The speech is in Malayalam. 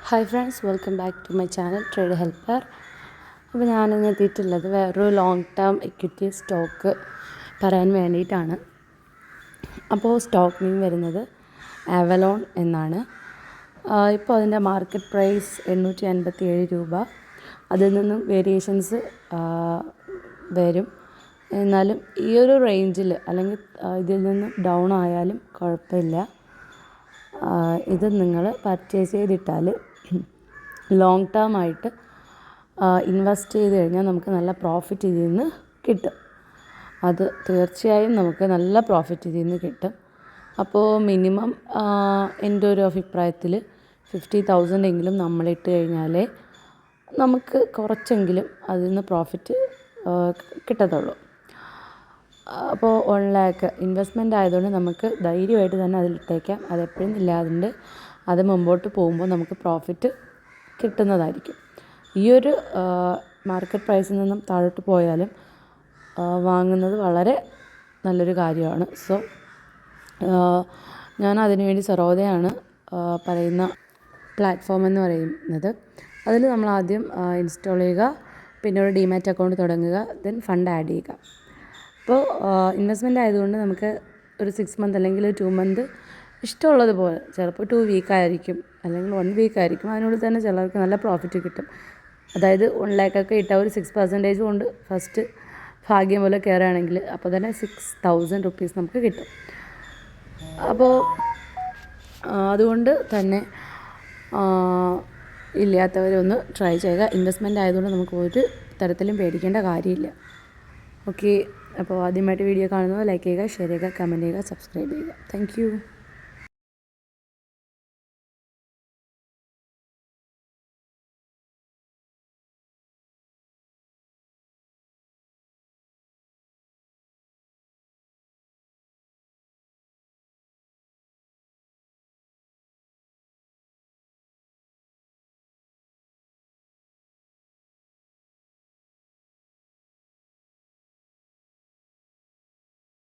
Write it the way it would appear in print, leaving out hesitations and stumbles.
Hi friends, welcome back to my channel trade helper. അപ്പോൾ ഞാനിന്ന് എത്തിയിട്ടുള്ളത് വേറൊരു ലോങ് ടേം ഇക്വിറ്റി സ്റ്റോക്ക് പറയാൻ വേണ്ടിയിട്ടാണ്. അപ്പോൾ സ്റ്റോക്ക് നെയിം വരുന്നത് ആവലോൺ എന്നാണ്. ഇപ്പോൾ അതിൻ്റെ മാർക്കറ്റ് പ്രൈസ് 857 രൂപ. അതിൽ നിന്നും വേരിയേഷൻസ് വരും. എന്നാലും ഈ ഒരു റേഞ്ചിൽ അല്ലെങ്കിൽ ഇതിൽ നിന്നും ഡൗൺ ആയാലും കുഴപ്പമില്ല. ഇത് നിങ്ങൾ പർച്ചേസ് ചെയ്തിട്ടാൽ ലോങ് ടേം ആയിട്ട് ഇൻവെസ്റ്റ് ചെയ്ത് കഴിഞ്ഞാൽ നമുക്ക് നല്ല പ്രോഫിറ്റ് ഇതിൽ നിന്ന് കിട്ടും. അത് തീർച്ചയായും നമുക്ക് നല്ല പ്രോഫിറ്റ് ഇതിൽ നിന്ന് കിട്ടും. അപ്പോൾ മിനിമം എൻ്റെ ഒരു അഭിപ്രായത്തിൽ 50,000 എങ്കിലും നമ്മളിട്ട് കഴിഞ്ഞാലേ നമുക്ക് കുറച്ചെങ്കിലും അതിൽ നിന്ന് പ്രോഫിറ്റ് കിട്ടത്തുള്ളൂ. അപ്പോൾ 1 lakh ഇൻവെസ്റ്റ്മെൻറ്റ് ആയതുകൊണ്ട് നമുക്ക് ധൈര്യമായിട്ട് തന്നെ അതിലിട്ടേക്കാം. അതെപ്പോഴും ഇല്ലാതുണ്ട്. അത് മുമ്പോട്ട് പോകുമ്പോൾ നമുക്ക് പ്രോഫിറ്റ് കിട്ടുന്നതായിരിക്കും. ഈ ഒരു മാർക്കറ്റ് പ്രൈസിൽ നിന്നും താഴോട്ട് പോയാലും വാങ്ങുന്നത് വളരെ നല്ലൊരു കാര്യമാണ്. സോ ഞാൻ അതിനുവേണ്ടി സറോദയാണ് പറയുന്ന പ്ലാറ്റ്ഫോം എന്ന് പറയുന്നത്. അതിൽ നമ്മൾ ആദ്യം ഇൻസ്റ്റാൾ ചെയ്യുക, പിന്നെ ഒരു ഡിമാറ്റ് അക്കൗണ്ട് തുടങ്ങുക, ദെൻ ഫണ്ട് ആഡ് ചെയ്യുക. അപ്പോൾ ഇൻവെസ്റ്റ്മെൻ്റ് ആയതുകൊണ്ട് നമുക്ക് ഒരു 6 month അല്ലെങ്കിൽ 2 month ഇഷ്ടമുള്ളതുപോലെ, ചിലപ്പോൾ 2 week ആയിരിക്കും അല്ലെങ്കിൽ 1 week ആയിരിക്കും, അതിനുള്ളിൽ തന്നെ ചിലർക്ക് നല്ല പ്രോഫിറ്റ് കിട്ടും. അതായത് 1 lakh ഒക്കെ ഇട്ട ഒരു 6% കൊണ്ട് ഫസ്റ്റ് ഭാഗ്യം പോലെ കയറുകയാണെങ്കിൽ അപ്പോൾ തന്നെ 6,000 rupees നമുക്ക് കിട്ടും. അപ്പോൾ അതുകൊണ്ട് തന്നെ ഇല്ലാത്തവരൊന്ന് ട്രൈ ചെയ്യുക. ഇൻവെസ്റ്റ്മെൻ്റ് ആയതുകൊണ്ട് നമുക്ക് ഒരു തരത്തിലും പേടിക്കേണ്ട കാര്യമില്ല. ഓക്കെ, അപ്പോൾ ആദ്യമായിട്ട് വീഡിയോ കാണുന്നത് ലൈക്ക് ചെയ്യുക, ഷെയർ ചെയ്യുക, കമൻറ്റ് ചെയ്യുക, സബ്സ്ക്രൈബ് ചെയ്യുക. താങ്ക്